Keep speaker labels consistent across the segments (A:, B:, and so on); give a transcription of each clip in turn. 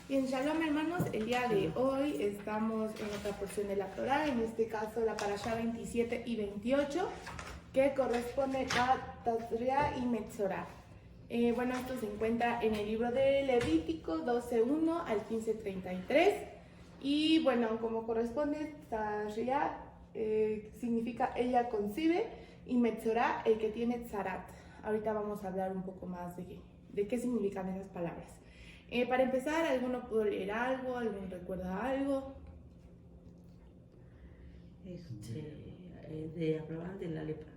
A: Bien, Shalom hermanos, el día de hoy estamos en otra porción de la Torá, en este caso la Parashá 27 y 28, que corresponde a Tazria y Metzorah. Bueno, esto se encuentra en el libro de Levítico 12:1 al 15:33, y bueno, como corresponde, Tazria significa ella concibe, y Metzorah el que tiene tzarat. Ahorita vamos a hablar un poco más de qué significan esas palabras. Para empezar, ¿alguno pudo leer algo? ¿Alguno recuerda algo?
B: Hablaban de la lepra.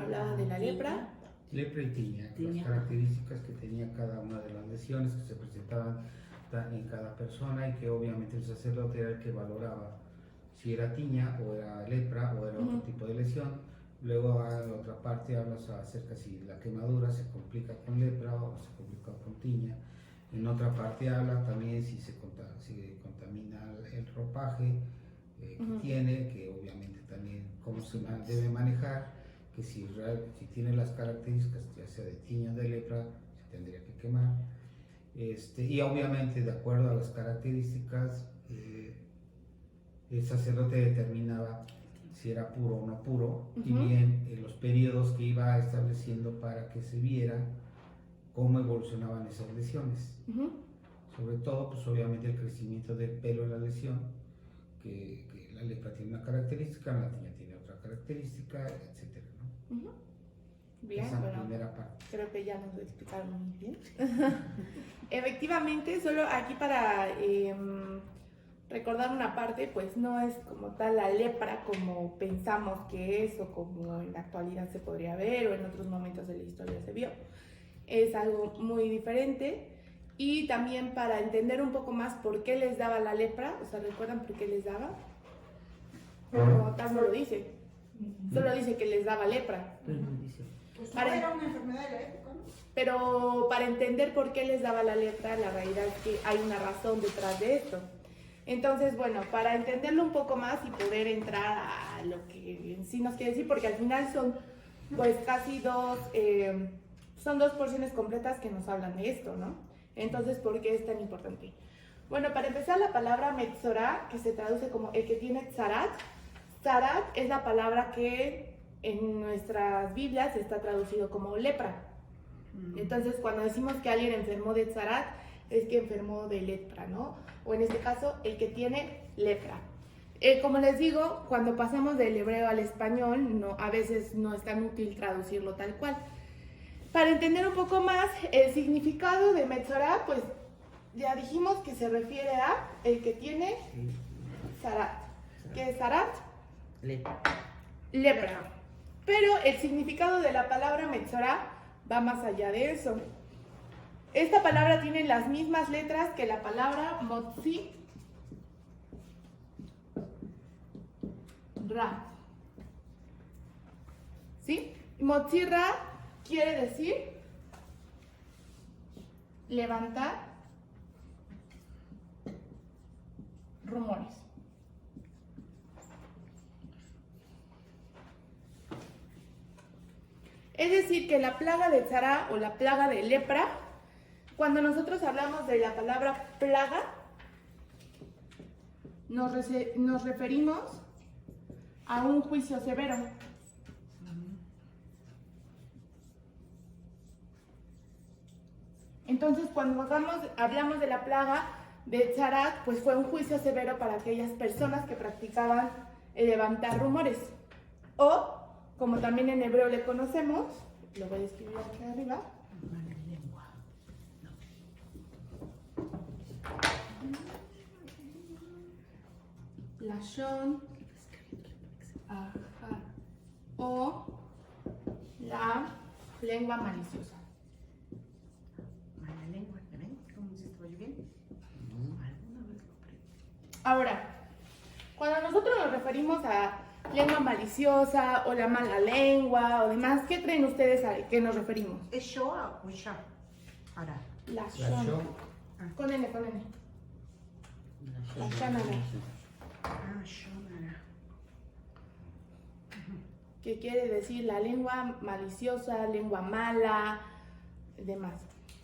A: Hablaban de la lepra.
C: Lepra y tiña, las características que tenía cada una de las lesiones que se presentaban en cada persona, y que obviamente el sacerdote era el que valoraba si era tiña o era lepra o era otro tipo de lesión. Luego en la otra parte hablas acerca si la quemadura se complica con lepra o se complica con tiña. En otra parte habla también si se contamina el ropaje que tiene, que obviamente también cómo se debe manejar, que si tiene las características ya sea de tiña o de lepra, se tendría que quemar. Y obviamente de acuerdo a las características, el sacerdote determinaba si era puro o no puro, y bien los periodos que iba estableciendo para que se viera cómo evolucionaban esas lesiones. Sobre todo, pues obviamente el crecimiento del pelo en la lesión, que la lepra tiene una característica, la tiña tiene otra característica, etcétera, ¿no?
A: Bien,
C: esa
A: bueno,
C: primera parte.
A: creo que ya nos lo explicaron muy bien. Efectivamente, solo aquí para recordar una parte, pues no es como tal la lepra como pensamos que es, o como en la actualidad se podría ver, o en otros momentos de la historia se vio. Es algo muy diferente. Y también para entender un poco más por qué les daba la lepra, o sea, ¿recuerdan por qué les daba? Como tal no lo dice, solo dice que les daba lepra.
D: Pues no era una enfermedad de la época, ¿no?
A: Pero para entender por qué les daba la lepra, la realidad es que hay una razón detrás de esto. Entonces, bueno, para entenderlo un poco más y poder entrar a lo que en sí nos quiere decir, porque al final son pues casi dos porciones completas que nos hablan de esto, ¿no? Entonces, ¿por qué es tan importante? Bueno, para empezar, la palabra Metzorah, que se traduce como el que tiene tzarat. Tzarat es la palabra que en nuestras Biblias está traducido como lepra. Entonces, cuando decimos que alguien enfermó de tzarat, es que enfermó de lepra, ¿no? O en este caso, el que tiene lepra. Como les digo, cuando pasamos del hebreo al español, a veces no es tan útil traducirlo tal cual. Para entender un poco más el significado de Metzorah, pues ya dijimos que se refiere a el que tiene tzarat. ¿Qué es tzarat? Lepra. Pero el significado de la palabra Metzorah va más allá de eso. Esta palabra tiene las mismas letras que la palabra Motzi Ra. ¿Sí? Motzi Ra quiere decir levantar rumores. Es decir, que la plaga de tzara o la plaga de lepra, cuando nosotros hablamos de la palabra plaga, nos referimos a un juicio severo. Entonces, cuando hablamos de la plaga de Tzarat, pues fue un juicio severo para aquellas personas que practicaban el levantar rumores. O, como también en hebreo le conocemos, lo voy a escribir aquí arriba. Lashon Ahar, o la lengua maliciosa. Ahora, cuando nosotros nos referimos a lengua maliciosa o la mala lengua o demás, ¿qué creen ustedes a qué nos referimos?
D: ¿Es Shoah o Shah? Ahora.
A: La
C: La
A: shon.
C: Shon.
A: Con N. La shanara.
D: Shonara.
A: Que quiere decir la lengua maliciosa, lengua mala, demás.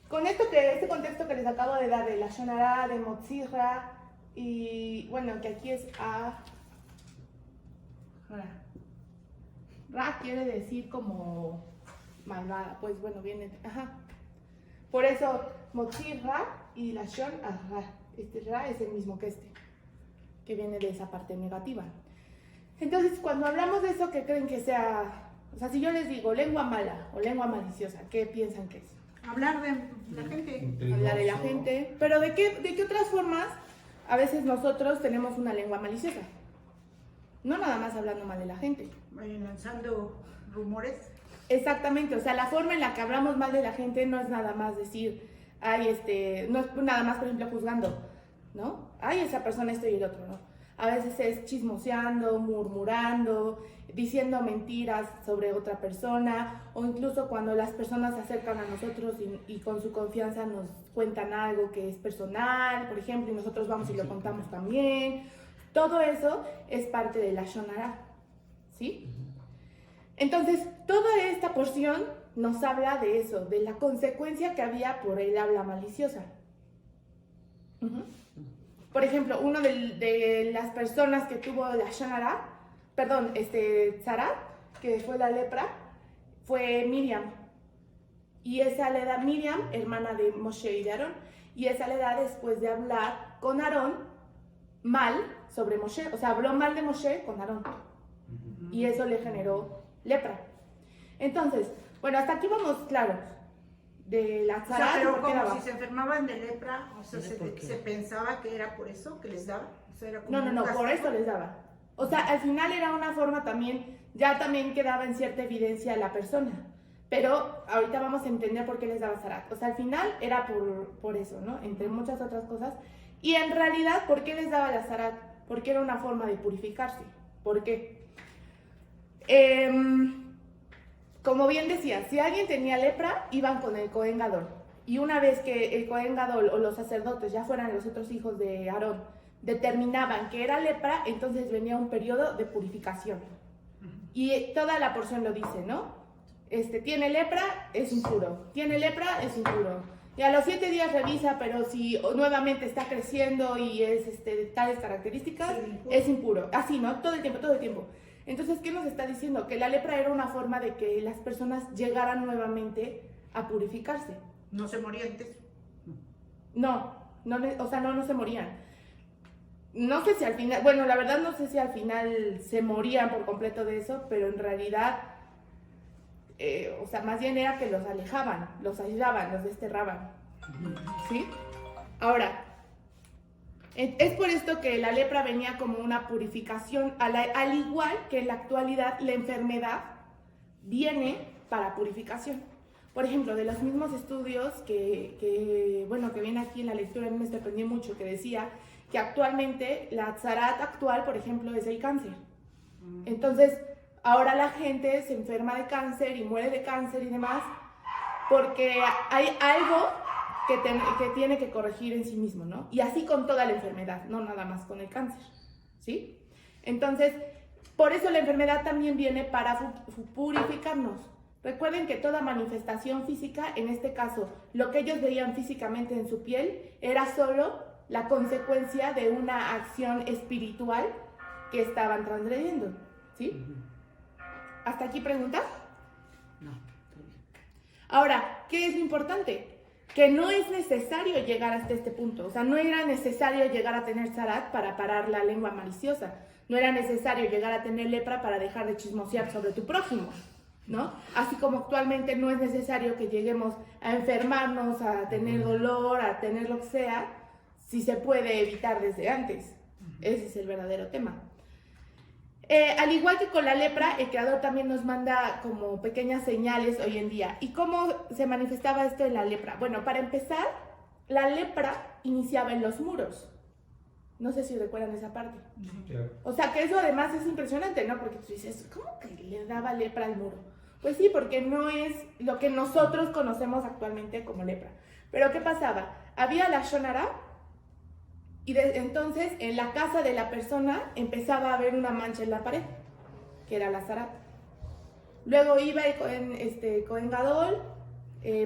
A: con este contexto que les acabo de dar de la Shonara, de Motzirra, y bueno, que aquí es A. Ra quiere decir como malvada, pues bueno, viene, ajá. Por eso Motzirra y la Shon, Ra. Este Ra es el mismo que este, que viene de esa parte negativa. Entonces, cuando hablamos de eso, ¿qué creen que sea? O sea, si yo les digo lengua mala o lengua maliciosa, ¿qué piensan que es?
D: Hablar de la gente.
A: Hablar de la gente. Pero ¿de qué otras formas a veces nosotros tenemos una lengua maliciosa? No nada más hablando mal de la gente.
D: Lanzando rumores.
A: Exactamente, o sea, la forma en la que hablamos mal de la gente no es nada más decir, ay, no es nada más, por ejemplo, juzgando, ¿no? Ay, esa persona esto y el otro, ¿no? A veces es chismoseando, murmurando, diciendo mentiras sobre otra persona, o incluso cuando las personas se acercan a nosotros y con su confianza nos cuentan algo que es personal, por ejemplo, y nosotros vamos y lo contamos también. Todo eso es parte de la Shonara, ¿sí? Entonces, toda esta porción nos habla de eso, de la consecuencia que había por el habla maliciosa. Por ejemplo, uno de las personas que tuvo la Shonara, Zarat, que fue la lepra, fue Miriam. Y esa le da Miriam, hermana de Moshe y de Aarón, y esa le da después de hablar con Aarón mal sobre Moshe, o sea, habló mal de Moshe con Aarón. Y eso le generó lepra. Entonces, bueno, hasta aquí vamos claros. De la Zarat,
D: O sea, pero como
A: daba.
D: si se enfermaban de lepra, o sea, se pensaba que era por eso que les daba. O sea, era como
A: No,
D: un castigo.
A: por eso les daba. O sea, al final era una forma también, ya también quedaba en cierta evidencia la persona. Pero ahorita vamos a entender por qué les daba Zarat. O sea, al final era por eso, ¿no? Entre muchas otras cosas. Y en realidad, ¿por qué les daba la Zarat? Porque era una forma de purificarse. ¿Por qué? Como bien decía, si alguien tenía lepra, iban con el Cohen Gadol. Y una vez que el Cohen Gadol o los sacerdotes, ya fueran los otros hijos de Aarón, determinaban que era lepra, entonces venía un periodo de purificación. Y toda la porción lo dice, ¿no? Tiene lepra, es impuro. Tiene lepra, es impuro. Y a los 7 días revisa, pero si nuevamente está creciendo y es de tales características, sí, es impuro. Así, ¿no? Todo el tiempo. Entonces, ¿qué nos está diciendo? Que la lepra era una forma de que las personas llegaran nuevamente a purificarse.
D: ¿No se morían antes?
A: No se morían. No sé si al final, bueno, la verdad no sé si al final se morían por completo de eso, pero en realidad, más bien era que los alejaban, los aislaban, los desterraban. ¿Sí? Ahora, es por esto que la lepra venía como una purificación, al igual que en la actualidad la enfermedad viene para purificación. Por ejemplo, de los mismos estudios que viene aquí en la lectura, a mí me sorprendió mucho, que decía que actualmente la Zarat actual, por ejemplo, es el cáncer. Entonces, ahora la gente se enferma de cáncer y muere de cáncer y demás porque hay algo que tiene que corregir en sí mismo, ¿no? Y así con toda la enfermedad, no nada más con el cáncer, ¿sí? Entonces, por eso la enfermedad también viene para purificarnos. Recuerden que toda manifestación física, en este caso, lo que ellos veían físicamente en su piel, era solo la consecuencia de una acción espiritual que estaban transgrediendo, ¿sí? ¿Hasta aquí preguntas?
D: No.
A: Ahora, ¿qué es lo importante? Que no es necesario llegar hasta este punto. O sea, no era necesario llegar a tener Zarat para parar la lengua maliciosa. No era necesario llegar a tener lepra para dejar de chismosear sobre tu prójimo, ¿no? Así como actualmente no es necesario que lleguemos a enfermarnos, a tener dolor, a tener lo que sea, si se puede evitar desde antes. Ese es el verdadero tema. Al igual que con la lepra, el Creador también nos manda como pequeñas señales hoy en día. ¿Y cómo se manifestaba esto en la lepra? Bueno, para empezar, la lepra iniciaba en los muros. No sé si recuerdan esa parte.
C: Claro.
A: O sea, que eso además es impresionante, ¿no? Porque tú dices, ¿cómo que le daba lepra al muro? Pues sí, porque no es lo que nosotros conocemos actualmente como lepra. Pero ¿qué pasaba? Había la Shonara, y entonces en la casa de la persona empezaba a haber una mancha en la pared, que era la Zarat. Luego iba el Cohen Gadol,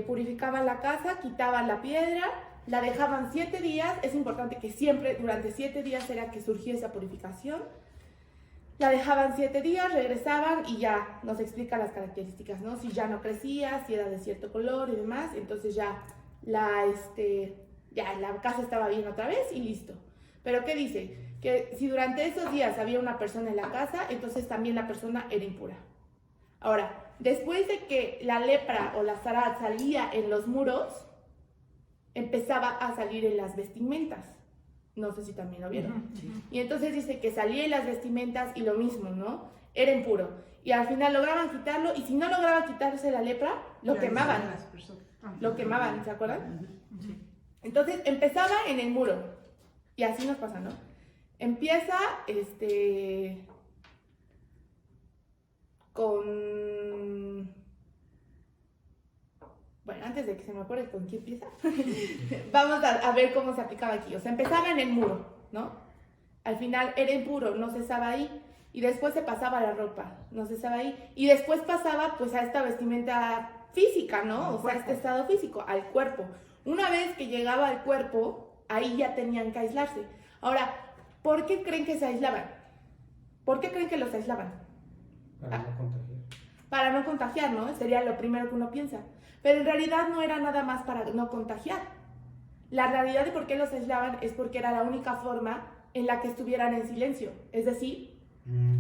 A: purificaban la casa, quitaban la piedra, la dejaban 7 días, es importante que siempre durante 7 días era que surgía esa purificación, la dejaban 7 días, regresaban y ya nos explica las características, ¿no? Si ya no crecía, si era de cierto color y demás, entonces ya la casa estaba bien otra vez y listo. Pero ¿qué dice? Que si durante esos días había una persona en la casa, entonces también la persona era impura. Ahora, después de que la lepra o la zarat salía en los muros, empezaba a salir en las vestimentas. No sé si también lo vieron.
D: Sí.
A: Y entonces dice que salía en las vestimentas y lo mismo, ¿no? Era impuro. Y al final lograban quitarlo, y si no lograba quitarse la lepra, lo quemaban. Lo quemaban, ¿se acuerdan?
D: Sí.
A: Entonces empezaba en el muro. Y así nos pasa, ¿no? Empieza con... Bueno, antes de que se me acuerde con quién empieza, vamos a ver cómo se aplicaba aquí. O sea, empezaba en el muro, ¿no? Al final era impuro, no cesaba ahí. Y después se pasaba a la ropa, no cesaba ahí. Y después pasaba pues a esta vestimenta física, ¿no? O sea, a este estado físico, al cuerpo. Una vez que llegaba al cuerpo, ahí ya tenían que aislarse. Ahora, ¿por qué creen que se aislaban? ¿Por qué creen que los aislaban?
C: Para no contagiar.
A: Para no contagiar, ¿no? Sería lo primero que uno piensa. Pero en realidad no era nada más para no contagiar. La realidad de por qué los aislaban es porque era la única forma en la que estuvieran en silencio. Es decir,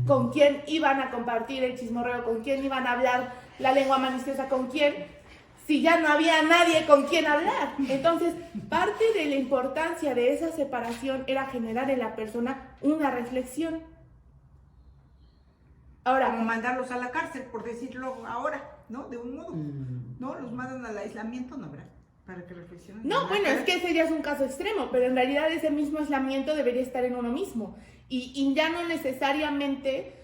A: con quién iban a compartir el chismorreo, con quién iban a hablar la lengua maliciosa, con quién, si ya no había nadie con quien hablar. Entonces, parte de la importancia de esa separación era generar en la persona una reflexión. Ahora,
D: Como mandarlos a la cárcel, por decirlo ahora, ¿no? De un modo, ¿no? Los mandan al aislamiento, ¿no, verdad? Para que reflexionen.
A: no, bueno, es que ese ya es un caso extremo, pero en realidad ese mismo aislamiento debería estar en uno mismo. Y ya no necesariamente,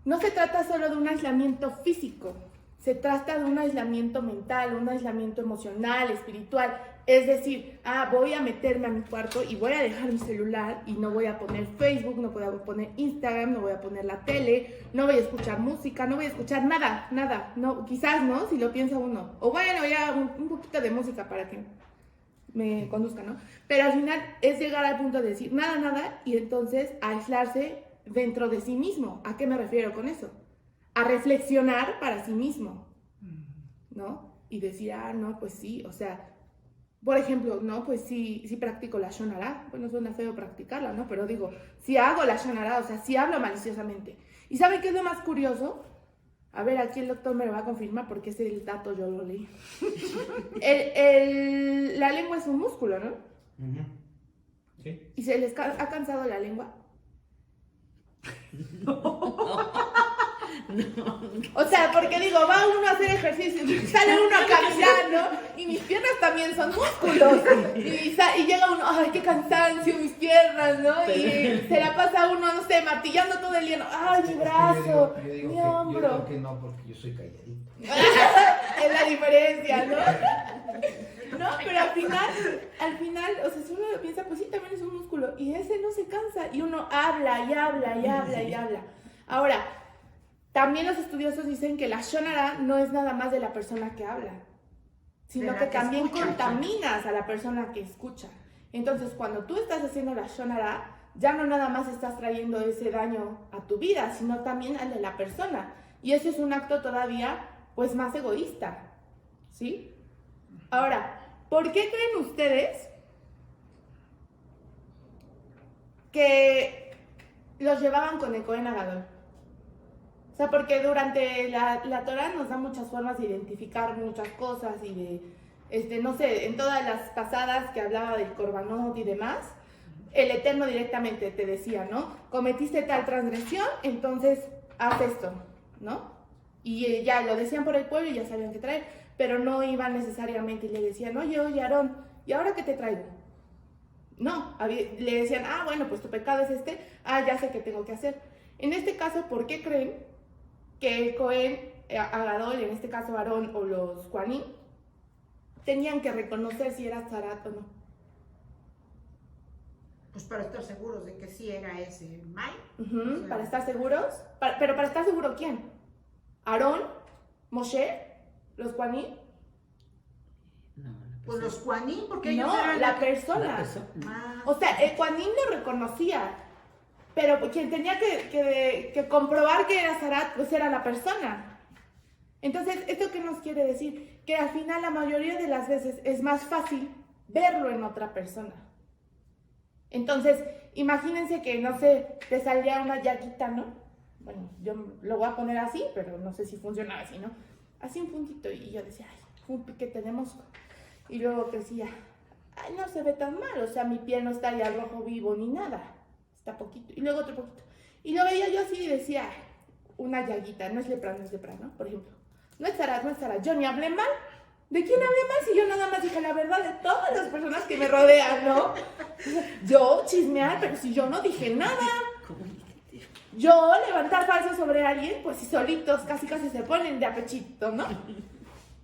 A: no se trata solo de un aislamiento físico, se trata de un aislamiento mental, un aislamiento emocional, espiritual. Es decir, voy a meterme a mi cuarto y voy a dejar mi celular y no voy a poner Facebook, no voy a poner Instagram, no voy a poner la tele, no voy a escuchar música, no voy a escuchar nada, no, quizás, ¿no? Si lo piensa uno. O bueno, ya un poquito de música para que me conduzca, ¿no? Pero al final es llegar al punto de decir nada y entonces aislarse dentro de sí mismo. ¿A qué me refiero con eso? A reflexionar para sí mismo, ¿no? Y decir, no, pues sí, o sea, por ejemplo, no, pues sí practico la Shonara. Bueno, suena feo practicarla, ¿no? Pero digo, si hago la Shonara, o sea, si hablo maliciosamente. ¿Y saben qué es lo más curioso? A ver, aquí el doctor me lo va a confirmar porque ese dato yo lo leí. La lengua es un músculo, ¿no?
C: Sí.
A: ¿Y se les ha cansado la lengua? No. O sea, porque digo, va uno a hacer ejercicio, sale uno a caminar, ¿no? Y mis piernas también son músculos. Y llega uno, ay, qué cansancio, mis piernas, ¿no? Y se la pasa uno, no sé, martillando todo el día, ay, mi brazo, mi hombro.
C: Yo digo que no, porque yo soy calladito.
A: Es la diferencia, ¿no? No, pero al final, o sea, si uno lo piensa, pues sí, también es un músculo. Y ese no se cansa. Y uno habla y habla y habla y habla. Ahora, también los estudiosos dicen que la Shonara no es nada más de la persona que habla, sino que también contaminas a la persona que escucha. Entonces, cuando tú estás haciendo la Shonara, ya no nada más estás trayendo ese daño a tu vida, sino también al de la persona. Y ese es un acto todavía, pues, más egoísta, ¿sí? Ahora, ¿por qué creen ustedes que los llevaban con el Cohen Agadol? O sea, porque durante la Torah nos da muchas formas de identificar muchas cosas y de, no sé, en todas las pasadas que hablaba del Korbanot y demás, el Eterno directamente te decía, ¿no? Cometiste tal transgresión, entonces haz esto, ¿no? Y ya lo decían por el pueblo y ya sabían qué traer, pero no iban necesariamente y le decían, oye, Aarón, ¿y ahora qué te traigo? No, le decían, bueno, pues tu pecado es este, ya sé qué tengo que hacer. En este caso, ¿por qué creen que el Cohen Agadol, en este caso Aarón o los Kohanim, tenían que reconocer si era Zarat o no?
D: Pues para estar seguros de que sí era ese mal.
A: O sea, para estar seguros. Pero para estar seguro, ¿quién? ¿Aarón? ¿Moshe? ¿Los Kohanim?
B: No,
D: Pues los Juanín, porque ellos
A: No,
D: eran
A: la persona.
B: la persona.
D: Ah,
A: O sea, el Juanín lo reconocía, pero quien tenía que comprobar que era Sarat, pues era la persona. Entonces, ¿esto qué nos quiere decir? Que al final la mayoría de las veces es más fácil verlo en otra persona. Entonces, imagínense que, no sé, te salía una llaguita, ¿no? Bueno, yo lo voy a poner así, pero no sé si funciona así, ¿no? Así un puntito, y yo decía, ay, un piquete de mosco. Y luego decía, ay, no se ve tan mal, o sea, mi piel no está ya rojo vivo ni nada, está poquito. Y luego otro poquito. Y lo veía yo así y decía, una llaguita, no es lepra, ¿no? Por ejemplo, no es Sarat, yo ni hablé mal. ¿De quién hablé mal si yo nada más dije la verdad de todas las personas que me rodean, ¿no? Yo chismear, pero si yo no dije nada. Yo levantar falso sobre alguien, pues si solitos casi se ponen de apechito, ¿no?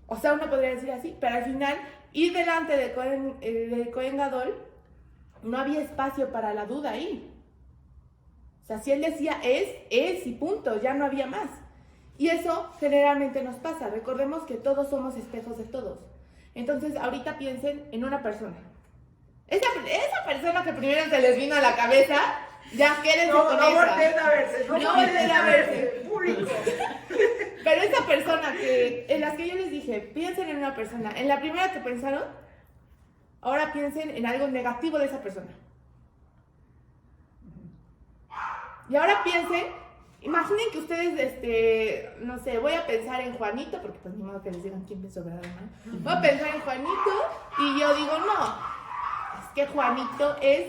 A: O sea, uno podría decir así, pero al final, ir delante de Cohen Gadol, no había espacio para la duda ahí. O sea, si él decía es y punto, ya no había más. Y eso generalmente nos pasa. Recordemos que todos somos espejos de todos. Entonces, ahorita piensen en una persona. Esa persona que primero se les vino a la cabeza, ya quédense con esa.
D: No volteen a verse, no volteen a verse, público.
A: Pero esa persona en las que yo les dije, piensen en una persona. En la primera que pensaron, ahora piensen en algo negativo de esa persona. Y ahora piensen, imaginen que ustedes, no sé, voy a pensar en Juanito, porque pues ni modo que les digan quién pensó, ¿verdad? ¿No? Voy a pensar en Juanito y yo digo, no, es que Juanito es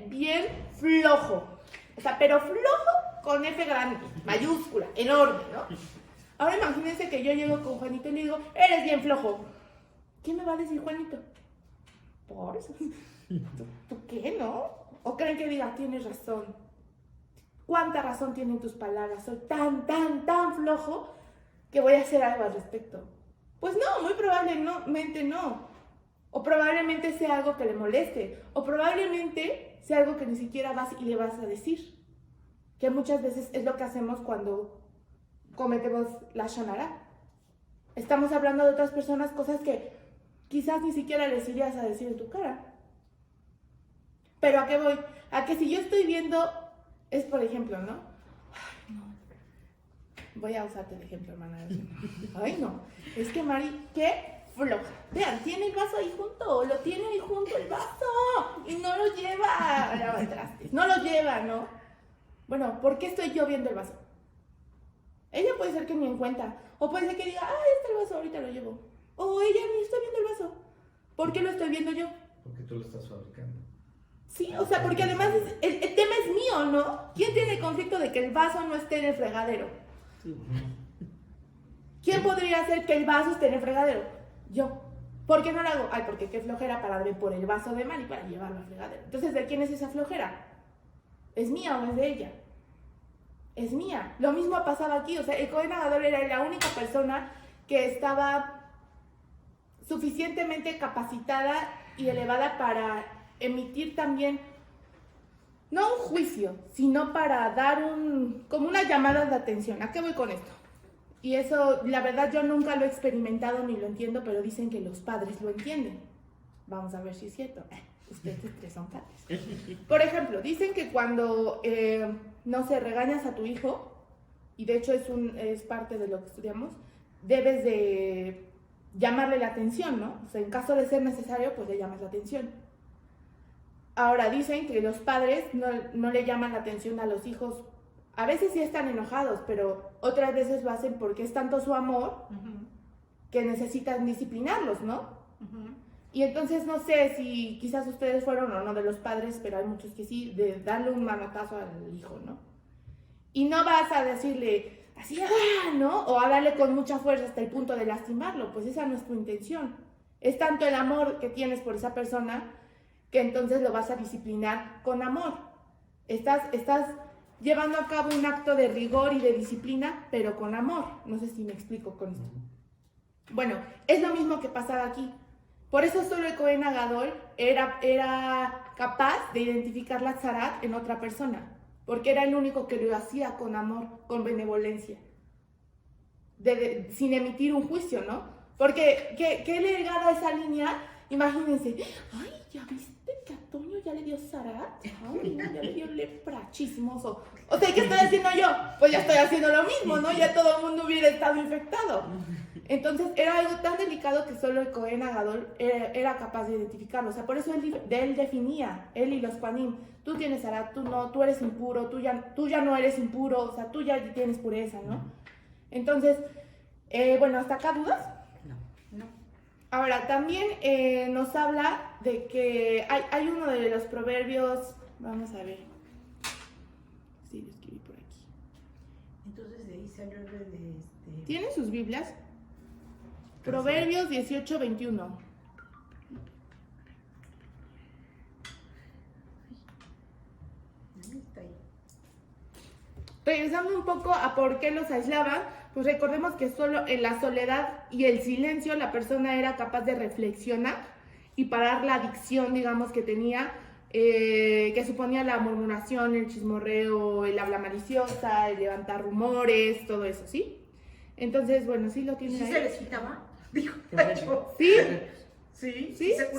A: bien flojo. O sea, pero flojo con F grande, mayúscula, enorme, ¿no? Ahora imagínense que yo llego con Juanito y le digo, eres bien flojo. ¿Qué me va a decir Juanito? ¿Por eso? ¿Tú qué, no? ¿O creen que diga, tienes razón? ¿Cuánta razón tienen tus palabras? Soy tan flojo que voy a hacer algo al respecto. Pues no, muy probablemente no. O probablemente sea algo que le moleste. O probablemente sea algo que ni siquiera vas y le vas a decir. Que muchas veces es lo que hacemos cuando cometemos la shonara. Estamos hablando de otras personas, cosas que quizás ni siquiera les irías a decir en tu cara. Pero ¿a qué voy? A que si yo estoy viendo, es por ejemplo, ¿no? Ay, no. Voy a usarte el ejemplo, hermana. Ay, no. Es que Mari, qué floja. Vean, tiene el vaso ahí junto, lo tiene ahí junto el vaso y no lo lleva a lavar trastes. No lo lleva, ¿no? Bueno, ¿por qué estoy yo viendo el vaso? Ella puede ser que ni en cuenta. O puede ser que diga, está el vaso, ahorita lo llevo. O ella ni está viendo el vaso. ¿Por qué lo estoy viendo yo?
C: Porque tú lo estás fabricando.
A: Sí, o sea, porque además el tema es mío, ¿no? ¿Quién tiene el conflicto de que el vaso no esté en el fregadero? ¿Quién podría hacer que el vaso esté en el fregadero? Yo. ¿Por qué no lo hago? Ay, porque qué flojera para ver por el vaso de Mari para llevarlo al fregadero. Entonces, ¿de quién es esa flojera? ¿Es mía o es de ella? Es mía. Lo mismo ha pasado aquí. O sea, el Cohen Gadol era la única persona que estaba suficientemente capacitada y elevada para emitir también, no un juicio, sino para dar como una llamada de atención. ¿A qué voy con esto? Y eso, la verdad, yo nunca lo he experimentado ni lo entiendo, pero dicen que los padres lo entienden. Vamos a ver si es cierto. Ustedes tres son padres. Por ejemplo, dicen que cuando, no sé, regañas a tu hijo, y de hecho es parte de lo que estudiamos, debes de llamarle la atención, ¿no? O sea, en caso de ser necesario, pues le llamas la atención. Ahora, dicen que los padres no le llaman la atención a los hijos. A veces sí están enojados, pero otras veces lo hacen porque es tanto su amor que necesitan disciplinarlos, ¿no? Y entonces no sé si quizás ustedes fueron o no de los padres, pero hay muchos que sí, de darle un manotazo al hijo, ¿no? Y no vas a decirle así, ¿no? O a darle con mucha fuerza hasta el punto de lastimarlo, pues esa no es tu intención. Es tanto el amor que tienes por esa persona que entonces lo vas a disciplinar con amor. Estás llevando a cabo un acto de rigor y de disciplina, pero con amor. No sé si me explico con esto. Bueno, es lo mismo que pasaba aquí. Por eso solo el Cohen Gadol era capaz de identificar la tzarat en otra persona, porque era el único que lo hacía con amor, con benevolencia, sin emitir un juicio, ¿no? O Porque, ¿qué le gana esa línea? Imagínense, ay, ¿ya viste que a Toño ya le dio Sarat? Ay, no, ya le dio lepra, chismoso. O sea, ¿qué estoy haciendo yo? Pues ya estoy haciendo lo mismo, ¿no? Ya todo el mundo hubiera estado infectado. Entonces, era algo tan delicado que solo el Cohen Agadol era capaz de identificarlo. O sea, por eso él definía, él y los Panim, tú tienes Sarat, tú no, tú eres impuro, tú ya no eres impuro, o sea, tú ya tienes pureza, ¿no? Entonces, bueno, ¿hasta acá dudas?
D: No.
A: Ahora, también nos habla de que hay uno de los proverbios, vamos a ver, sí, lo escribí por aquí.
D: Entonces de ahí salió el de
A: ¿Tienen sus Biblias? Proverbios 18:21.
D: Está ahí.
A: Regresando un poco a por qué los aislaban, pues recordemos que solo en la soledad y el silencio la persona era capaz de reflexionar y parar la adicción, digamos, que tenía, que suponía la murmuración, el chismorreo, el habla maliciosa, el levantar rumores, todo eso, ¿sí? Entonces, bueno, sí lo tienen
D: ¿Sí
A: ahí.
D: se les quitaba? Dijo,
A: Sí,
D: sí,
A: sí,
D: se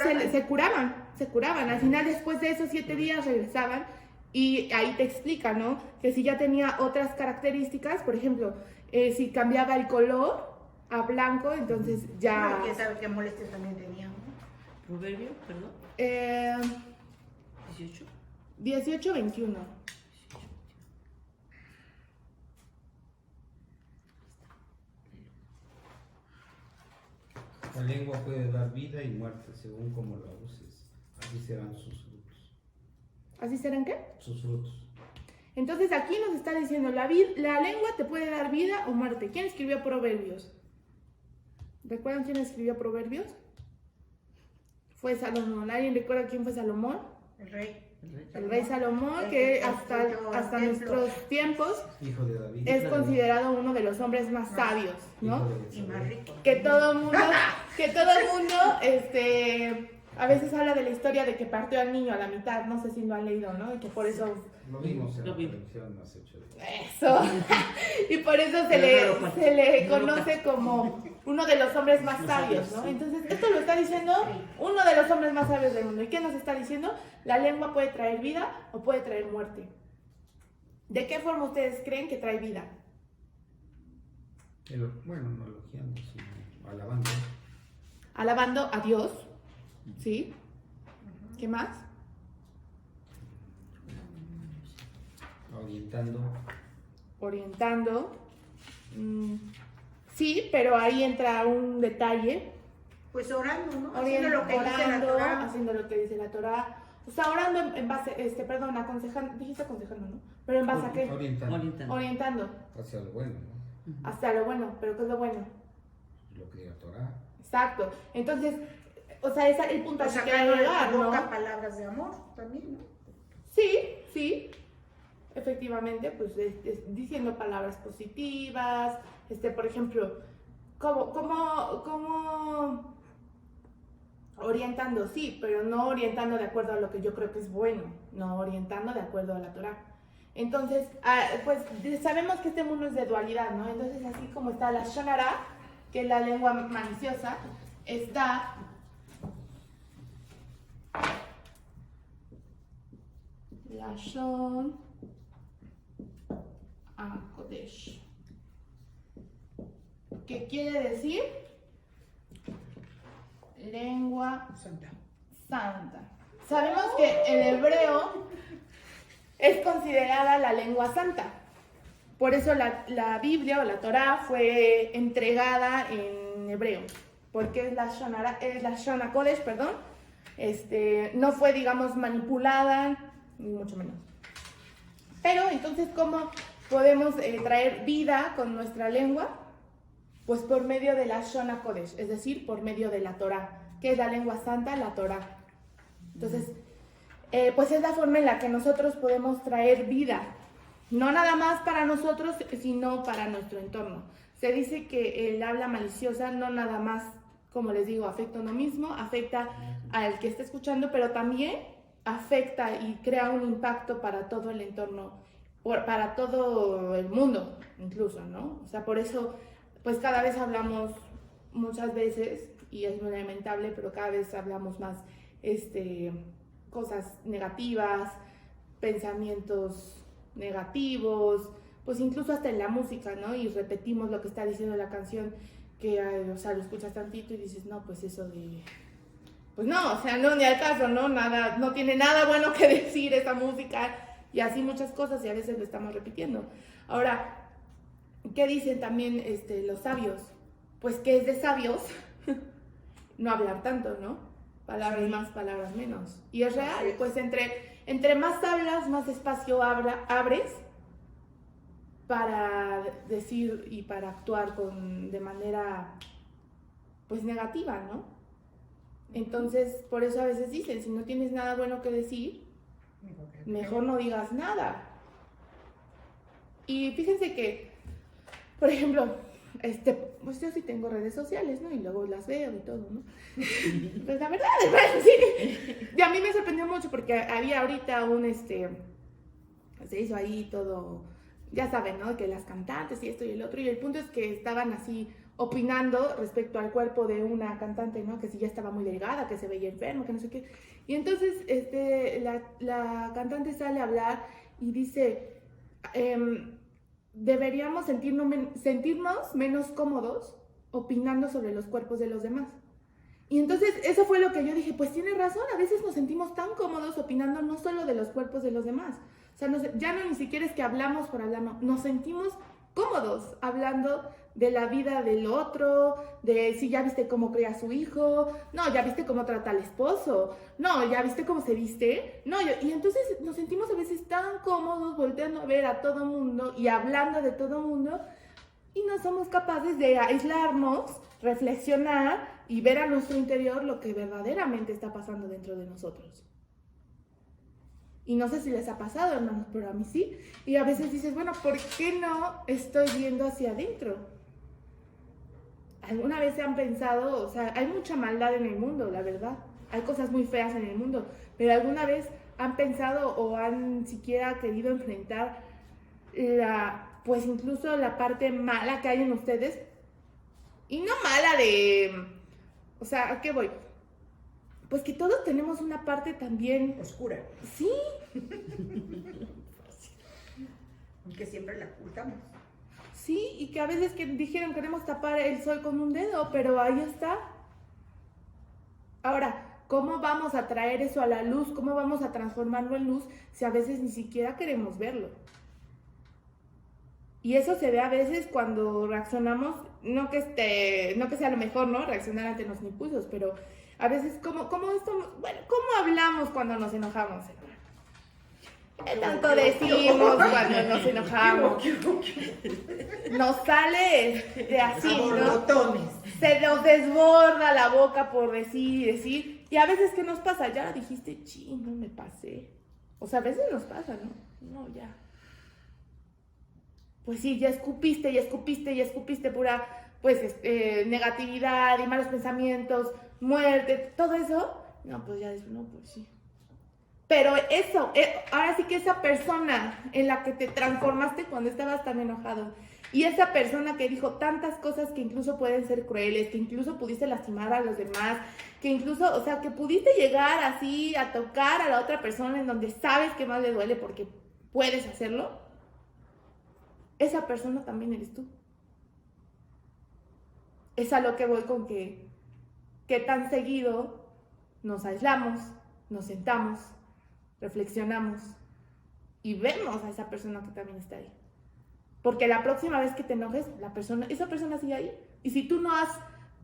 D: curaban.
A: se curaban. Al final, después de esos 7 días, regresaban y ahí te explica, ¿no? Que si ya tenía otras características, por ejemplo, si cambiaba el color a blanco, entonces ya...
D: No, quién sabe qué molestia también tenía, ¿no?
B: Proverbio, perdón. 18.
A: 18:21.
C: La lengua puede dar vida y muerte según como la uses. Así serán sus frutos.
A: ¿Así serán qué?
C: Sus frutos.
A: Entonces aquí nos está diciendo, la lengua te puede dar vida o muerte. ¿Quién escribió Proverbios? ¿Recuerdan quién escribió Proverbios? Fue Salomón. ¿Alguien recuerda quién fue Salomón?
D: El rey.
A: El rey Salomón, que hasta nuestros tiempos
C: Hijo de David.
A: es considerado uno de los hombres más sabios, ¿no?
C: Hijo de
D: Y más rico.
A: Que todo el mundo, a veces habla de la historia de que partió al niño a la mitad, no sé si lo han leído, ¿no? Y que por eso...
C: Lo vimos en
B: Lo
C: la
B: vimos.
C: televisión hace 8 días.
A: Eso. Y por eso se le conoce como uno de los hombres más sabios, ¿no? Entonces, esto lo está diciendo uno de los hombres más sabios del mundo. ¿Y qué nos está diciendo? La lengua puede traer vida o puede traer muerte. ¿De qué forma ustedes creen que trae vida?
C: Bueno, no elogiando, sino alabando.
A: Alabando a Dios, ¿sí? ¿Qué más? Orientando. Sí, pero ahí entra un detalle.
D: Pues orando, ¿no? Haciendo lo que dice la Torá.
A: Haciendo lo que dice la Torá. O sea, orando en base, perdón, aconsejando, dijiste aconsejando, ¿no? Pero en base a qué?
C: Orientando.
A: Orientando.
C: Hacia lo bueno, ¿no?
A: Hacia lo bueno, pero ¿qué es lo bueno?
C: Lo que la Torah.
A: Exacto. Entonces, o sea, ese es el punto
D: O
A: al que
D: sea,
A: quiero llegar, ¿no?
D: boca palabras de amor también, ¿no?
A: Sí, efectivamente, pues diciendo palabras positivas, por ejemplo, ¿cómo orientando? Sí, pero no orientando de acuerdo a lo que yo creo que es bueno, no orientando de acuerdo a la Torá. Entonces, pues sabemos que este mundo es de dualidad, ¿no? Entonces, así como está la Shonara, que es la lengua maliciosa, está la Shon HaKodesh, que quiere decir lengua santa. Sabemos que el hebreo es considerada la lengua santa. Por eso la Biblia o la Torá fue entregada en hebreo, porque es la Shon HaKodesh, perdón. No fue, digamos, manipulada, ni mucho menos. Pero entonces, ¿cómo podemos traer vida con nuestra lengua? Pues por medio de la Shon HaKodesh, es decir, por medio de la Torá, que es la lengua santa, la Torá. Entonces, pues es la forma en la que nosotros podemos traer vida, no nada más para nosotros, sino para nuestro entorno. Se dice que el habla maliciosa no nada más, como les digo, afecta a uno mismo, afecta al que está escuchando, pero también afecta y crea un impacto para todo el entorno, para todo el mundo incluso, ¿no? O sea, por eso, pues cada vez hablamos muchas veces, y es muy lamentable, pero cada vez hablamos más cosas negativas, pensamientos negativos, pues incluso hasta en la música, ¿no? Y repetimos lo que está diciendo la canción, que, o sea, lo escuchas tantito y dices, no, pues eso de... Pues no, o sea, no, ni al caso, ¿no? Nada, no tiene nada bueno que decir esa música, y así muchas cosas, y a veces lo estamos repitiendo. Ahora, ¿qué dicen también los sabios? Pues que es de sabios no hablar tanto, ¿no? Palabras más, palabras menos. Y es real, pues entre más hablas, más espacio abres para decir y para actuar de manera, pues, negativa, ¿no? Entonces, por eso a veces dicen, si no tienes nada bueno que decir, mejor no digas nada. Y fíjense que, por ejemplo, pues yo sí tengo redes sociales, ¿no? Y luego las veo y todo, ¿no? Pues la verdad, sí. Y a mí me sorprendió mucho porque había ahorita se hizo ahí todo, ya saben, ¿no? Que las cantantes y esto y el otro. Y el punto es que estaban así opinando respecto al cuerpo de una cantante, ¿no? Que si ya estaba muy delgada, que se veía enferma, que no sé qué. Y entonces la cantante sale a hablar y dice... deberíamos sentirnos menos cómodos opinando sobre los cuerpos de los demás. Y entonces eso fue lo que yo dije, pues tiene razón, a veces nos sentimos tan cómodos opinando no solo de los cuerpos de los demás, o sea, ya no ni siquiera es que hablamos por hablar, no, nos sentimos cómodos hablando de la vida del otro, de si ya viste cómo cría a su hijo, no, ya viste cómo trata al esposo, no, ya viste cómo se viste, no, y entonces nos sentimos a veces tan cómodos volteando a ver a todo mundo y hablando de todo mundo y no somos capaces de aislarnos, reflexionar y ver a nuestro interior lo que verdaderamente está pasando dentro de nosotros. Y no sé si les ha pasado, hermanos, pero a mí sí. Y a veces dices, bueno, ¿por qué no estoy viendo hacia adentro? ¿Alguna vez se han pensado? O sea, hay mucha maldad en el mundo, la verdad. Hay cosas muy feas en el mundo. Pero ¿alguna vez han pensado o han siquiera querido enfrentar pues incluso la parte mala que hay en ustedes? Y no mala de... O sea, ¿a qué voy? Pues que todos tenemos una parte también...
D: oscura.
A: Sí.
D: Aunque siempre la ocultamos.
A: Sí, y que a veces que dijeron queremos tapar el sol con un dedo, pero ahí está. Ahora, ¿cómo vamos a traer eso a la luz? ¿Cómo vamos a transformarlo en luz si a veces ni siquiera queremos verlo? Y eso se ve a veces cuando reaccionamos, no que sea lo mejor, ¿no? Reaccionar ante los impulsos, pero a veces, ¿cómo hablamos cuando nos enojamos, hermano? ¿Qué tanto decimos cuando nos enojamos? Nos sale de así, ¿no? Se nos desborda la boca por decir. Y a veces, ¿qué nos pasa? Ya dijiste, no me pasé. O sea, a veces nos pasa, ¿no? No, ya. Pues sí, ya escupiste pura, pues, negatividad y malos pensamientos, muerte, todo eso. No, pues ya, no, pues sí. Pero eso, ahora sí que esa persona en la que te transformaste cuando estabas tan enojado, y esa persona que dijo tantas cosas que incluso pueden ser crueles, que incluso pudiste lastimar a los demás, que incluso, o sea, que pudiste llegar así a tocar a la otra persona en donde sabes que más le duele porque puedes hacerlo, esa persona también eres tú. Es a lo que voy con que tan seguido nos aislamos, nos sentamos, reflexionamos y vemos a esa persona que también está ahí. Porque la próxima vez que te enojes, esa persona sigue ahí. Y si tú no has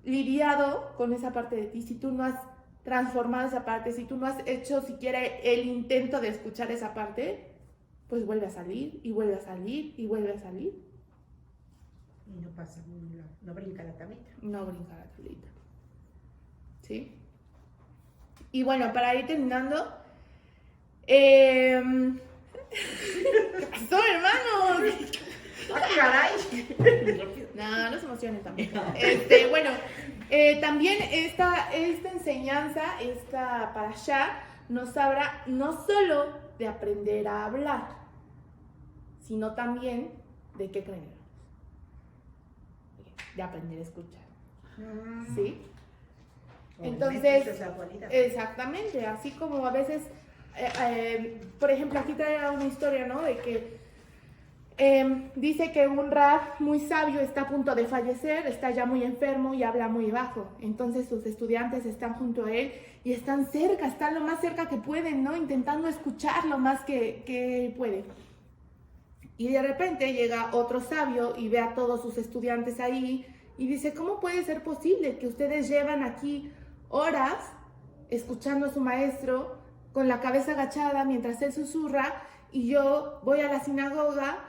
A: lidiado con esa parte de ti, si tú no has transformado esa parte, si tú no has hecho siquiera el intento de escuchar esa parte, pues vuelve a salir, y vuelve a salir, y vuelve a salir.
D: Y no pasa, no brinca la tablita.
A: No brinca la tablita. ¿Sí? Y bueno, para ir terminando... ¿Qué pasó, hermanos?
D: ¡Ah, caray!
A: No se emocionen tampoco. Bueno, también esta enseñanza, esta parashá, nos habla no solo de aprender a hablar, sino también de qué creer, de aprender a escuchar. ¿sí?
D: Obviamente,
A: Entonces,
D: esa es la cualidad.
A: exactamente, así como a veces, por ejemplo, aquí trae una historia, ¿no? De que dice que un rab muy sabio está a punto de fallecer, está ya muy enfermo y habla muy bajo. Entonces sus estudiantes están junto a él y están cerca, están lo más cerca que pueden, ¿no? Intentando escuchar lo más que puede. Y de repente llega otro sabio y ve a todos sus estudiantes ahí y dice, ¿cómo puede ser posible que ustedes llevan aquí horas escuchando a su maestro con la cabeza agachada mientras él susurra y yo voy a la sinagoga,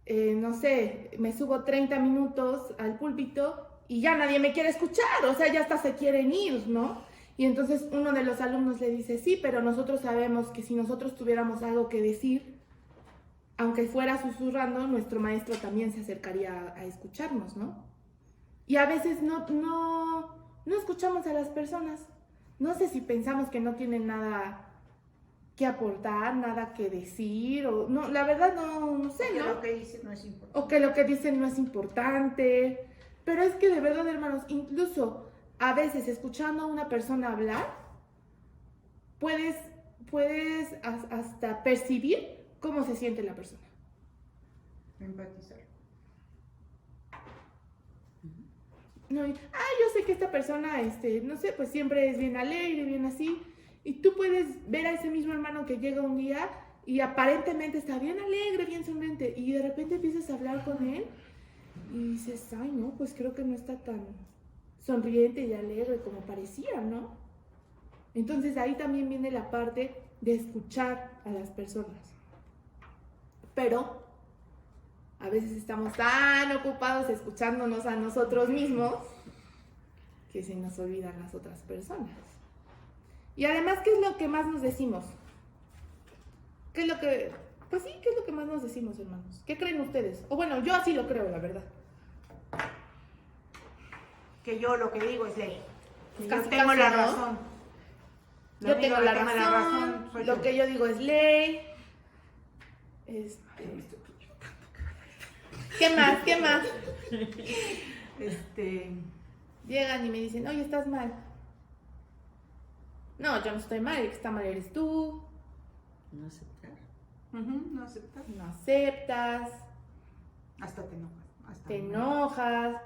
A: no sé, me subo 30 minutos al púlpito y ya nadie me quiere escuchar, o sea, ya hasta se quieren ir, ¿no? Y entonces uno de los alumnos le dice, sí, pero nosotros sabemos que si nosotros tuviéramos algo que decir, aunque fuera susurrando, nuestro maestro también se acercaría a escucharnos, ¿no? Y a veces no escuchamos a las personas. No sé si pensamos que no tienen nada que aportar, nada que decir, o no, la verdad no sé,
D: Que
A: ¿no?
D: lo que dice no es importante.
A: O que lo que dicen no es importante. Pero es que de verdad, hermanos, incluso a veces escuchando a una persona hablar, puedes hasta percibir cómo se siente la persona.
D: Empatizar.
A: No, yo sé que esta persona, no sé, pues siempre es bien alegre, bien así. Y tú puedes ver a ese mismo hermano que llega un día y aparentemente está bien alegre, bien sonriente. Y de repente empiezas a hablar con él y dices, ay, no, pues creo que no está tan sonriente y alegre como parecía, ¿no? Entonces ahí también viene la parte de escuchar a las personas. Pero a veces estamos tan ocupados escuchándonos a nosotros mismos que se nos olvidan las otras personas. Y además, ¿qué es lo que más nos decimos? ¿Qué es lo que más nos decimos, hermanos? ¿Qué creen ustedes? O bueno, yo así lo creo, la verdad.
D: Que yo lo que digo es ley.
A: Pues
D: Yo
A: casi,
D: tengo
A: casi,
D: la
A: ¿no?
D: razón.
A: Yo tengo la razón,
D: soy
A: lo
D: yo.
A: que yo digo es ley. ¿Qué más? ¿Qué más? Llegan y me dicen, oye, estás mal. No, yo no estoy mal, el que está mal eres tú.
B: No aceptar.
D: No aceptar.
A: No aceptas,
D: Hasta te enojas. Hasta
A: te enojas,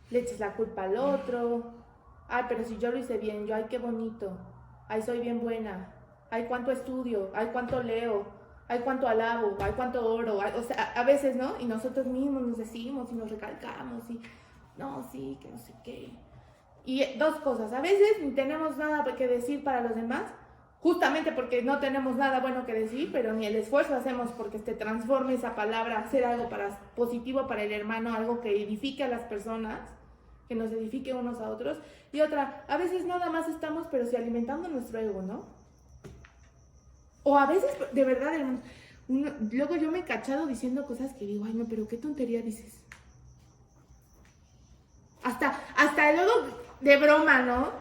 A: le echas la culpa al otro. Ay, pero si yo lo hice bien, yo, ay, qué bonito. Ay, soy bien buena. Ay, cuánto estudio. Ay, cuánto leo. Ay, cuánto alabo. Ay, cuánto oro. Ay, o sea, a veces, ¿no? Y nosotros mismos nos decimos y nos recalcamos y, no, sí, que no sé qué. Y dos cosas. A veces ni tenemos nada que decir para los demás, justamente porque no tenemos nada bueno que decir, pero ni el esfuerzo hacemos porque se transforme esa palabra, hacer algo positivo para el hermano, algo que edifique a las personas, que nos edifique unos a otros. Y otra, a veces nada más estamos, pero sí alimentando nuestro ego, ¿no? O a veces, de verdad, hermano, luego yo me he cachado diciendo cosas que digo, ay, no, pero qué tontería dices. Hasta luego de broma, ¿no?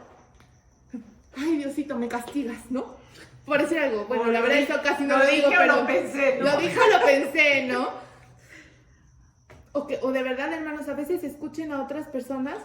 A: Ay, Diosito, me castigas, ¿no? Por decir algo. Bueno, la verdad eso casi no lo digo, pero
D: lo pensé, ¿no?
A: lo dije o lo pensé, ¿no? O de verdad, hermanos, a veces escuchen a otras personas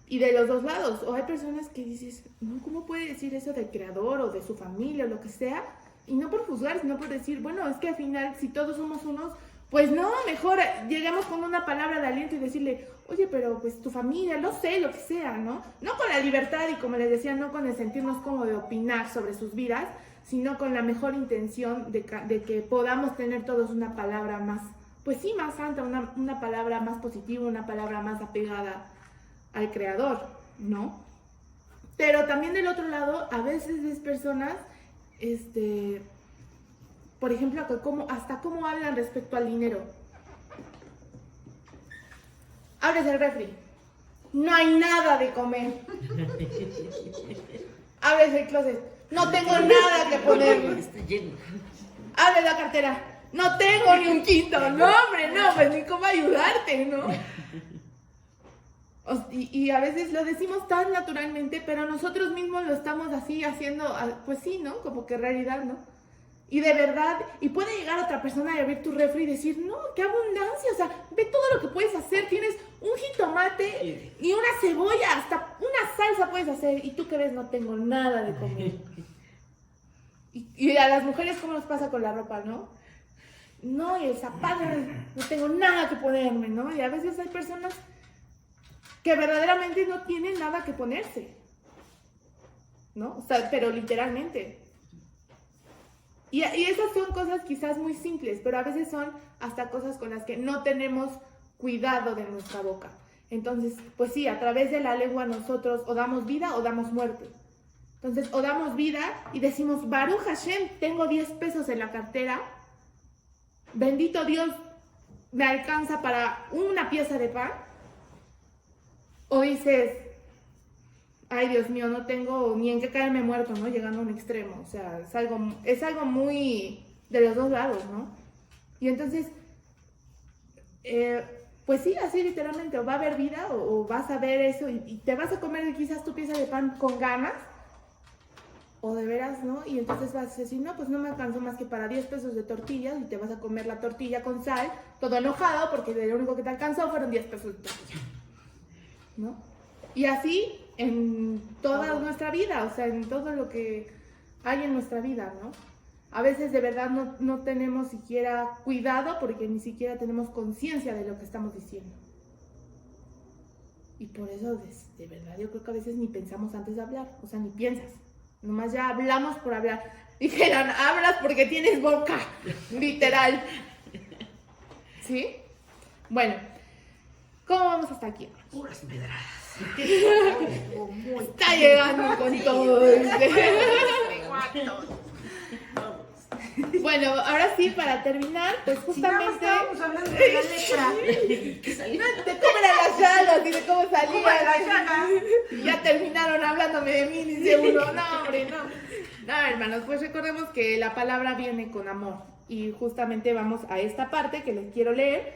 A: y de los dos lados. O hay personas que dices, no, ¿cómo puede decir eso del creador o de su familia o lo que sea? Y no por juzgar, sino por decir, bueno, es que al final, si todos somos unos, pues no, mejor llegamos con una palabra de aliento y decirle, oye, pero pues tu familia, no sé, lo que sea, ¿no? No con la libertad y como les decía, no con el sentirnos como de opinar sobre sus vidas, sino con la mejor intención de que podamos tener todos una palabra más, pues sí, más santa, una palabra más positiva, una palabra más apegada al Creador, ¿no? Pero también del otro lado, a veces es personas, por ejemplo, hasta cómo hablan respecto al dinero. Abres el refri, no hay nada de comer. Abres el closet, no tengo nada que ponerme.
B: Está lleno.
A: Abres la cartera, no tengo ni un quinto. No, hombre, no, pues ni cómo ayudarte, ¿no? Y a veces lo decimos tan naturalmente, pero nosotros mismos lo estamos así haciendo, pues sí, ¿no? Como que realidad, ¿no? Y de verdad, y puede llegar otra persona a ver tu refri y decir, no, qué abundancia, o sea, ve todo lo que puedes hacer, tienes un jitomate y una cebolla, hasta una salsa puedes hacer, y tú que ves, no tengo nada de comer. Y a las mujeres, ¿cómo nos pasa con la ropa, no? No, y el zapato, no tengo nada que ponerme, ¿no? Y a veces hay personas que verdaderamente no tienen nada que ponerse, ¿no? O sea, pero literalmente. Y esas son cosas quizás muy simples, pero a veces son hasta cosas con las que no tenemos cuidado de nuestra boca. Entonces, pues sí, a través de la lengua nosotros o damos vida o damos muerte. Entonces, o damos vida y decimos, Baruch Hashem, tengo 10 pesos en la cartera, bendito Dios, me alcanza para una pieza de pan. O dices, ay Dios mío, no tengo ni en qué caerme muerto, ¿no? Llegando a un extremo, o sea, es algo muy de los dos lados, ¿no? Y entonces, pues sí, así literalmente, o va a haber vida o vas a ver eso y te vas a comer quizás tu pieza de pan con ganas, o de veras, ¿no? Y entonces vas a decir, no, pues no me alcanzó más que para 10 pesos de tortillas y te vas a comer la tortilla con sal, todo enojado porque lo único que te alcanzó fueron 10 pesos de tortilla, ¿no? Y así en toda nuestra vida, o sea, en todo lo que hay en nuestra vida, ¿no? A veces de verdad no tenemos siquiera cuidado porque ni siquiera tenemos conciencia de lo que estamos diciendo. Y por eso, de verdad, yo creo que a veces ni pensamos antes de hablar, o sea, ni piensas. Nomás ya hablamos por hablar. Dijeron, hablas porque tienes boca, literal. ¿Sí? Bueno, ¿cómo vamos hasta aquí?
D: Puras pedradas.
A: Está llegando con todo. Bueno, ahora sí, para terminar, pues justamente...
D: Si estábamos hablando de la letra.
A: De cómo eran las llagas y de cómo salían. Ya terminaron hablándome de mí, dice uno. No, hombre, no. No, hermanos, pues recordemos que la palabra viene con amor. Y justamente vamos a esta parte que les quiero leer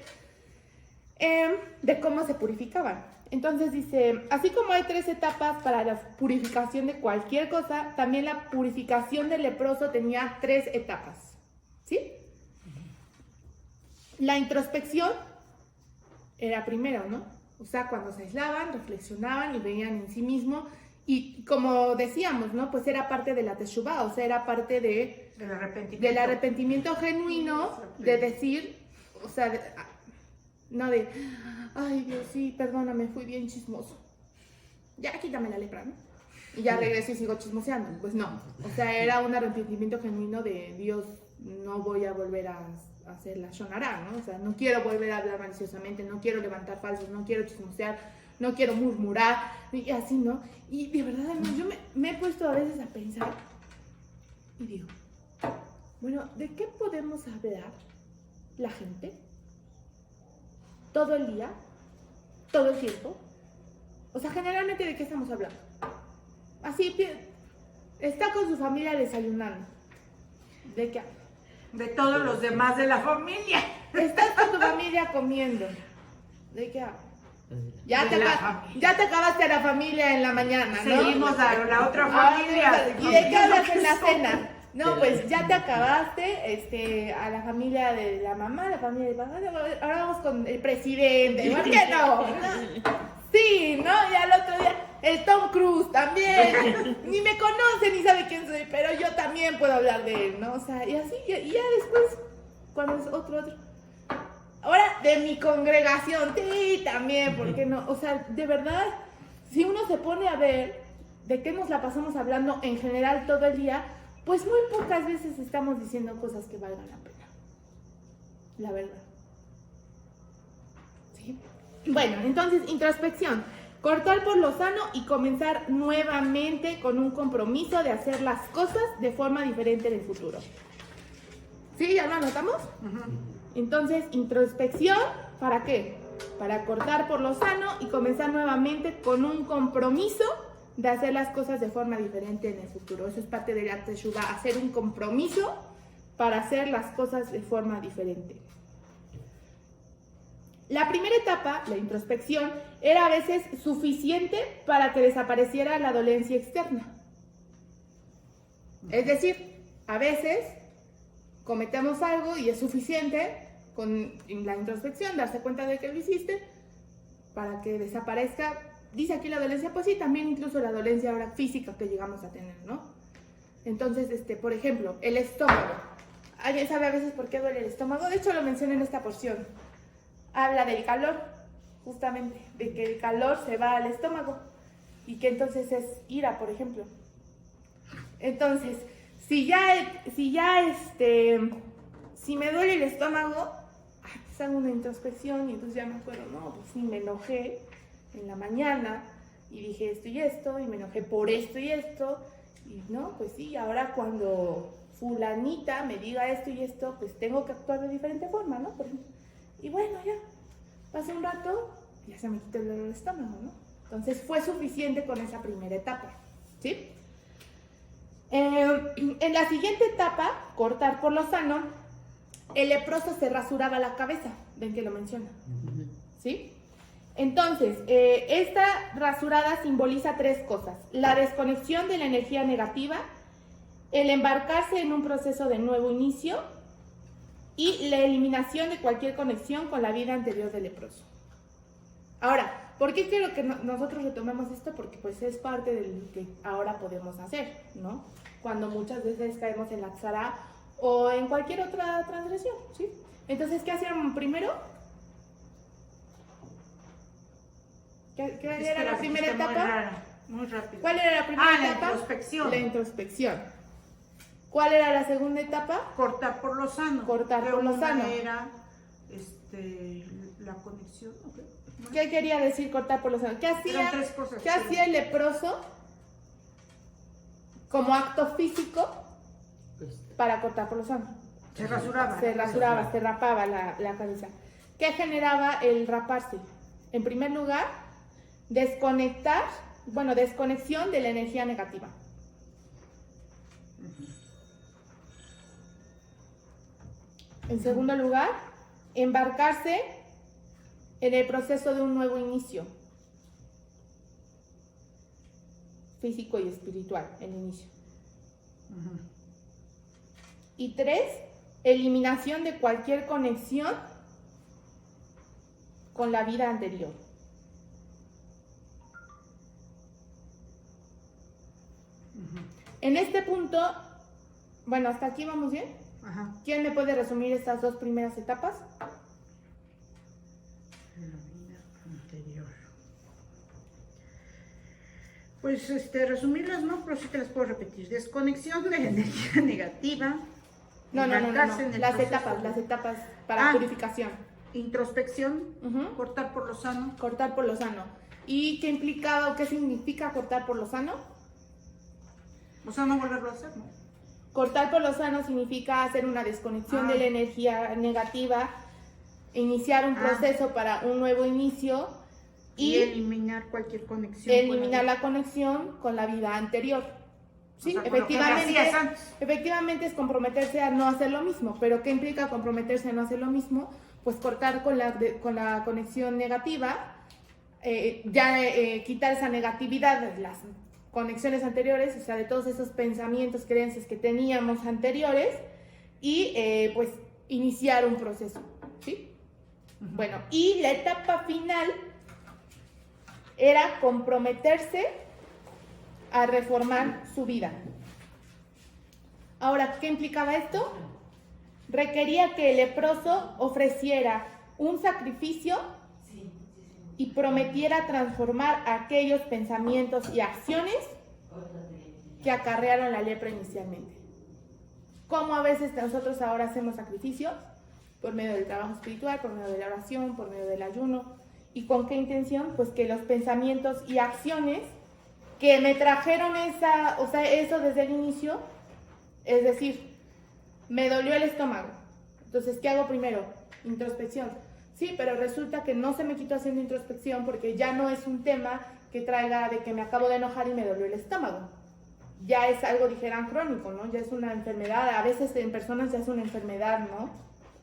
A: de cómo se purificaban. Entonces dice, así como hay 3 etapas para la purificación de cualquier cosa, también la purificación del leproso tenía 3 etapas, ¿sí? La introspección era primero, ¿no? O sea, cuando se aislaban, reflexionaban y veían en sí mismo, y como decíamos, ¿no? Pues era parte de la teshuvá, o sea, era parte del arrepentimiento genuino, de decir, o sea, no de... Ay, Dios, sí, perdóname, fui bien chismoso. Ya, quítame la lepra, ¿no? Y ya regreso y sigo chismoseando. Pues no. O sea, era un arrepentimiento genuino de Dios, no voy a volver a hacer la shonará, ¿no? O sea, no quiero volver a hablar maliciosamente, no quiero levantar falsos, no quiero chismosear, no quiero murmurar, y así, ¿no? Y de verdad, yo me he puesto a veces a pensar y digo, bueno, ¿de qué podemos hablar la gente? Todo el día, todo el tiempo. O sea, generalmente, ¿de qué estamos hablando? Así, está con su familia desayunando. ¿De qué?
D: De todos los demás de la familia.
A: Estás con tu familia comiendo. ¿De qué? Ya te acabaste a la familia en la mañana, ¿no?
D: Seguimos a la otra familia.
A: ¿Y de qué hablas en la cena? No, pues ya te acabaste a la familia de la mamá, la familia de papá, ahora vamos con el presidente, ¿por qué no? Sí, ¿no? Y al otro día, el Tom Cruise también, ni me conoce ni sabe quién soy, pero yo también puedo hablar de él, ¿no? O sea, y así, y ya después, cuando es otro. Ahora, de mi congregación, sí, también, ¿por qué no? O sea, de verdad, si uno se pone a ver de qué nos la pasamos hablando en general todo el día, pues muy pocas veces estamos diciendo cosas que valgan la pena. La verdad. ¿Sí? Bueno, entonces, introspección. Cortar por lo sano y comenzar nuevamente con un compromiso de hacer las cosas de forma diferente en el futuro. ¿Sí? ¿Ya lo anotamos? Entonces, introspección, ¿para qué? Para cortar por lo sano y comenzar nuevamente con un compromiso de hacer las cosas de forma diferente en el futuro. Eso es parte de la teshuvá, hacer un compromiso para hacer las cosas de forma diferente. La primera etapa, la introspección, era a veces suficiente para que desapareciera la dolencia externa. Es decir, a veces, cometemos algo y es suficiente con la introspección, darse cuenta de que lo hiciste para que desaparezca. Dice aquí la dolencia, pues sí, también incluso la dolencia ahora física que llegamos a tener, ¿no? Entonces, por ejemplo, el estómago. ¿Alguien sabe a veces por qué duele el estómago? De hecho, lo mencioné en esta porción. Habla del calor, justamente, de que el calor se va al estómago y que entonces es ira, por ejemplo. Entonces, si me duele el estómago, pues hago una introspección y entonces ya me acuerdo, no, pues sí, me enojé en la mañana y dije esto y esto, y me enojé por esto y esto, y no, pues sí, ahora cuando fulanita me diga esto y esto, pues tengo que actuar de diferente forma, ¿no? Por ejemplo. Y bueno, ya, pasa un rato, ya se me quitó el dolor de estómago, ¿no? Entonces fue suficiente con esa primera etapa, ¿sí? En la siguiente etapa, cortar por lo sano, el leproso se rasuraba la cabeza, ven que lo menciona, ¿sí? Entonces, esta rasurada simboliza tres cosas: la desconexión de la energía negativa, el embarcarse en un proceso de nuevo inicio y la eliminación de cualquier conexión con la vida anterior del leproso. Ahora, ¿por qué quiero que nosotros retomemos esto? Porque pues es parte de lo que ahora podemos hacer, ¿no? Cuando muchas veces caemos en la tzara o en cualquier otra transgresión, ¿sí? Entonces, ¿qué hacían primero? ¿Qué era la primera etapa?
D: Muy rápido.
A: ¿Cuál era la primera etapa?
D: La introspección.
A: La introspección. ¿Cuál era la segunda etapa?
D: Cortar por lo sano.
A: Cortar por lo sano.
D: Era la conexión. Okay.
A: ¿Qué quería decir cortar por lo sano? ¿Qué hacía,
D: tres cosas,
A: ¿qué hacía el leproso como acto físico para cortar por lo sano?
D: Se rasuraba.
A: Se rapaba la cabeza. ¿Qué generaba el raparse? En primer lugar, desconexión de la energía negativa. En segundo lugar, embarcarse en el proceso de un nuevo inicio, físico y espiritual, el inicio. Y tres, eliminación de cualquier conexión con la vida anterior. En este punto, bueno, hasta aquí vamos bien.
D: Ajá.
A: ¿Quién me puede resumir estas dos primeras etapas?
D: La vida anterior. Pues resumirlas no, pero sí te las puedo repetir. Desconexión de la energía negativa.
A: No.
D: Embarcarse en el
A: Las
D: proceso.
A: etapas para purificación.
D: Introspección, cortar por lo sano.
A: Cortar por lo sano. ¿Y qué implicaba o qué significa cortar por lo sano?
D: O sea, no volverlo a hacer, ¿no?
A: Cortar por lo sano significa hacer una desconexión de la energía negativa, iniciar un proceso para un nuevo inicio y
D: eliminar cualquier conexión.
A: Eliminar la conexión con la vida anterior. Sí,
D: o sea,
A: efectivamente es comprometerse a no hacer lo mismo, pero ¿qué implica comprometerse a no hacer lo mismo? Pues cortar con la conexión negativa, quitar esa negatividad de las conexiones anteriores, o sea, de todos esos pensamientos, creencias que teníamos anteriores y pues iniciar un proceso, ¿sí? Bueno, y la etapa final era comprometerse a reformar su vida. Ahora, ¿qué implicaba esto? Requería que el leproso ofreciera un sacrificio y prometiera transformar aquellos pensamientos y acciones que acarrearon la lepra inicialmente. ¿Cómo a veces nosotros ahora hacemos sacrificios? Por medio del trabajo espiritual, por medio de la oración, por medio del ayuno. ¿Y con qué intención? Pues que los pensamientos y acciones que me trajeron eso desde el inicio, es decir, me dolió el estómago. Entonces, ¿qué hago primero? Introspección. Sí, pero resulta que no se me quitó haciendo introspección porque ya no es un tema que traiga de que me acabo de enojar y me dolió el estómago. Ya es algo, dijeran, crónico, ¿no? Ya es una enfermedad, a veces en personas ya es una enfermedad, ¿no?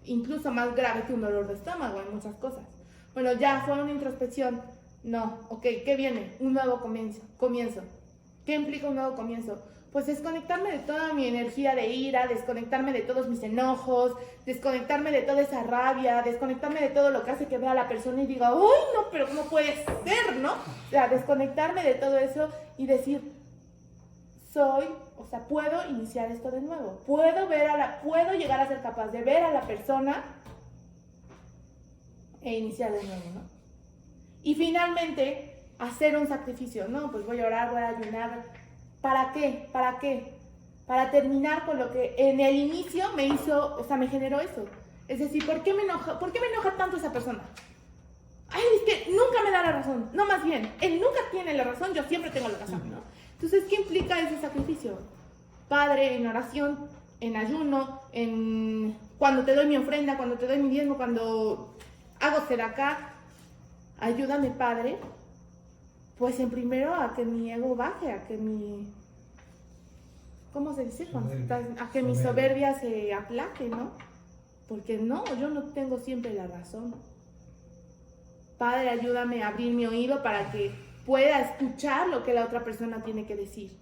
A: Incluso más grave que un dolor de estómago en muchas cosas. Bueno, ya fue una introspección. No, ok, ¿qué viene? Un nuevo comienzo. ¿Qué implica un nuevo comienzo? pues desconectarme de toda mi energía de ira, desconectarme de todos mis enojos, desconectarme de toda esa rabia, desconectarme de todo lo que hace que vea a la persona y diga, ¡ay, no, pero no puede ser!, ¿no? O sea, desconectarme de todo eso y decir, puedo iniciar esto de nuevo, puedo llegar a ser capaz de ver a la persona e iniciar de nuevo, ¿no? Y finalmente, hacer un sacrificio, ¿no? Pues voy a orar, voy a ayunar. ¿Para qué? ¿Para qué? Para terminar con lo que en el inicio me hizo, me generó eso. Es decir, ¿por qué me enoja tanto esa persona? Ay, es que nunca me da la razón. No, más bien, él nunca tiene la razón, yo siempre tengo la razón, ¿no? Entonces, ¿qué implica ese sacrificio? Padre, en oración, en ayuno, cuando te doy mi ofrenda, cuando te doy mi diezmo, cuando hago sedacá, ayúdame, Padre, pues en primero a que mi ego baje, a que mi... ¿Cómo se dice? A que mi soberbia se aplaque, ¿no? Porque no, yo no tengo siempre la razón. Padre, ayúdame a abrir mi oído para que pueda escuchar lo que la otra persona tiene que decir.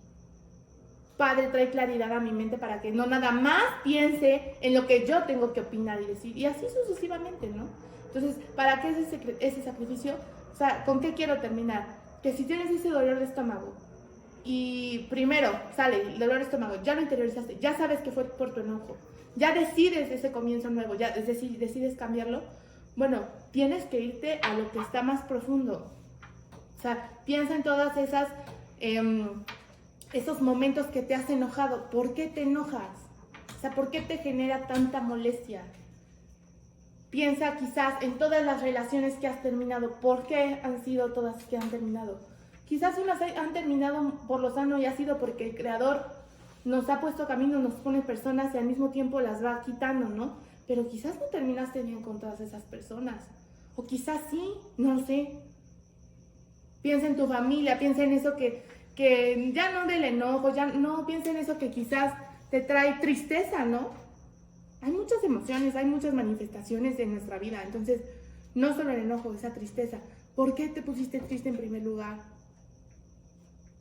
A: Padre, trae claridad a mi mente para que no nada más piense en lo que yo tengo que opinar y decir. Y así sucesivamente, ¿no? Entonces, ¿para qué es ese sacrificio? O sea, ¿con qué quiero terminar? Que si tienes ese dolor de estómago y primero sale el dolor de estómago, ya lo interiorizaste, ya sabes que fue por tu enojo, ya decides ese comienzo nuevo, ya decides cambiarlo, bueno, tienes que irte a lo que está más profundo. O sea, piensa en todas esos momentos que te has enojado. ¿Por qué te enojas? O sea, ¿por qué te genera tanta molestia? Piensa quizás en todas las relaciones que has terminado. ¿Por qué han sido todas que han terminado? Quizás unas han terminado por lo sano y ha sido porque el Creador nos ha puesto camino, nos pone personas y al mismo tiempo las va quitando, ¿no? Pero quizás no terminaste bien con todas esas personas. O quizás sí, no lo sé. Piensa en tu familia, piensa en eso que ya no del enojo, piensa en eso que quizás te trae tristeza, ¿no? Hay muchas emociones, hay muchas manifestaciones en nuestra vida, entonces no solo el enojo, esa tristeza. ¿Por qué te pusiste triste en primer lugar?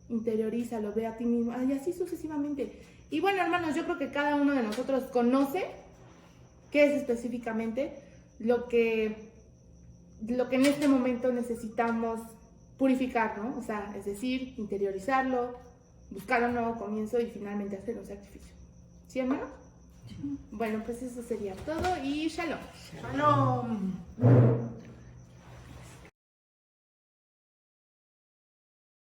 A: Interiorízalo, ve a ti mismo, y así sucesivamente. Y bueno, hermanos, yo creo que cada uno de nosotros conoce qué es específicamente lo que en este momento necesitamos purificar, ¿no? O sea, es decir, interiorizarlo, buscar un nuevo comienzo y finalmente hacer un sacrificio. ¿Sí, hermano? Sí. Bueno, pues eso sería todo y shalom.
D: Shalom.